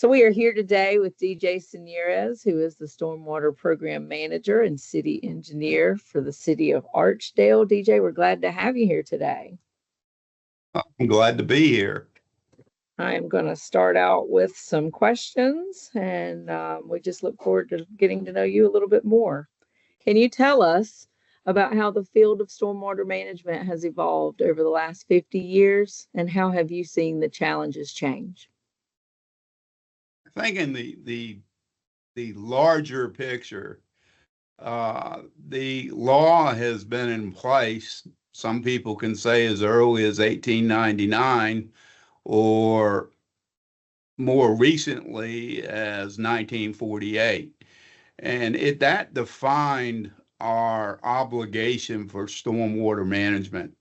So we are here today with DJ Señeres, who is the Stormwater Program Manager and City Engineer for the City of Archdale. DJ, we're glad to have you here today. I'm glad to be here. I'm going to start out with some questions, and we just look forward to getting to know you a little bit more. Can you tell us about how the field of stormwater management has evolved over the last 50 years, and how have you seen the challenges change? I think in the larger picture, the law has been in place. Some people can say as early as 1899, or more recently as 1948, and that defined our obligation for stormwater management.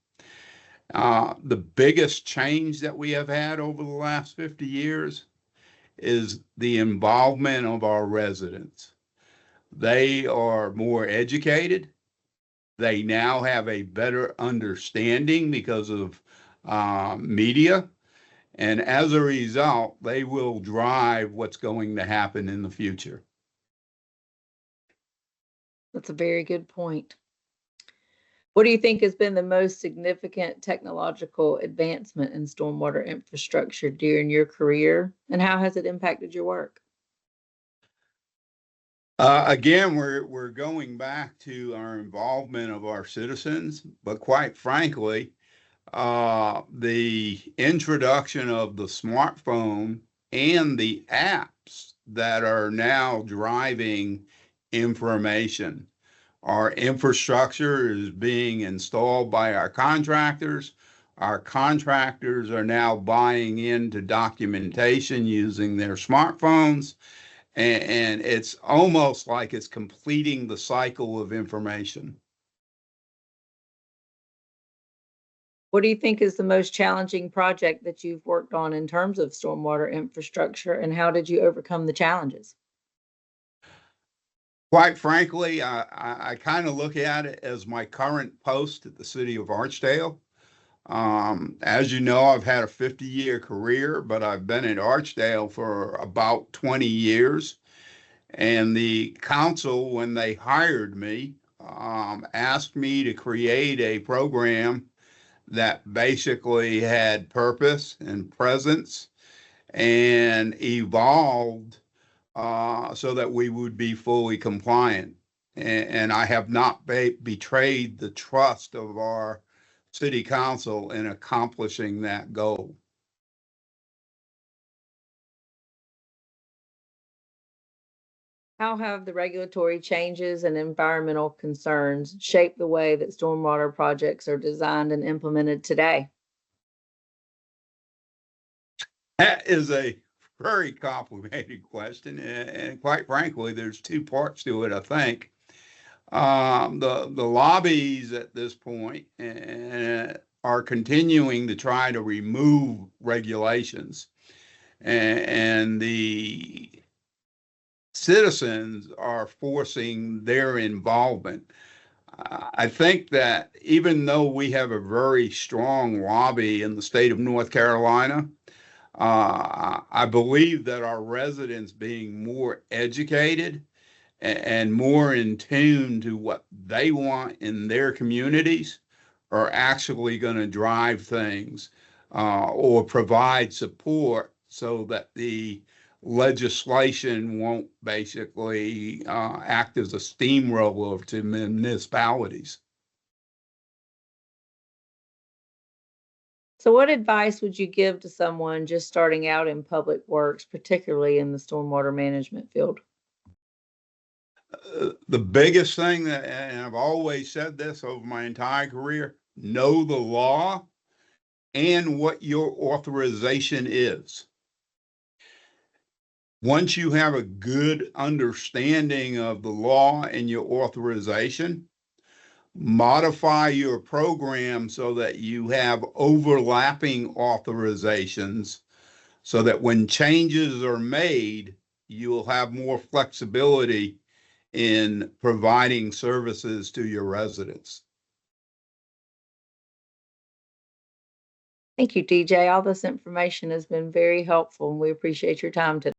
The biggest change that we have had over the last 50 years is the involvement of our residents. They are more educated. They now have a better understanding because of media. And as a result, they will drive what's going to happen in the future. That's a very good point. What do you think has been the most significant technological advancement in stormwater infrastructure during your career, and how has it impacted your work? Again, we're going back to our involvement of our citizens, but quite frankly, the introduction of the smartphone and the apps that are now driving information. Our infrastructure is being installed by our contractors. Our contractors are now buying into documentation using their smartphones, and it's almost like it's completing the cycle of information. What do you think is the most challenging project that you've worked on in terms of stormwater infrastructure, and how did you overcome the challenges? Quite frankly, I kind of look at it as my current post at the City of Archdale. As you know, I've had a 50-year career, but I've been at Archdale for about 20 years. And the council, when they hired me, asked me to create a program that basically had purpose and presence and evolved so that we would be fully compliant. And I have not betrayed the trust of our city council in accomplishing that goal. How have the regulatory changes and environmental concerns shaped the way that stormwater projects are designed and implemented today? That is a very complicated question, and quite frankly, there's two parts to it, I think. The lobbies at this point are continuing to try to remove regulations, and the citizens are forcing their involvement. I think that even though we have a very strong lobby in the state of North Carolina, I believe that our residents being more educated and more in tune to what they want in their communities are actually going to drive things or provide support so that the legislation won't basically act as a steamroller to municipalities. So what advice would you give to someone just starting out in public works, particularly in the stormwater management field? The biggest thing that, and I've always said this over my entire career, know the law and what your authorization is. Once you have a good understanding of the law and your authorization, modify your program so that you have overlapping authorizations so that when changes are made, you will have more flexibility in providing services to your residents. Thank you, DJ. All this information has been very helpful, and we appreciate your time today.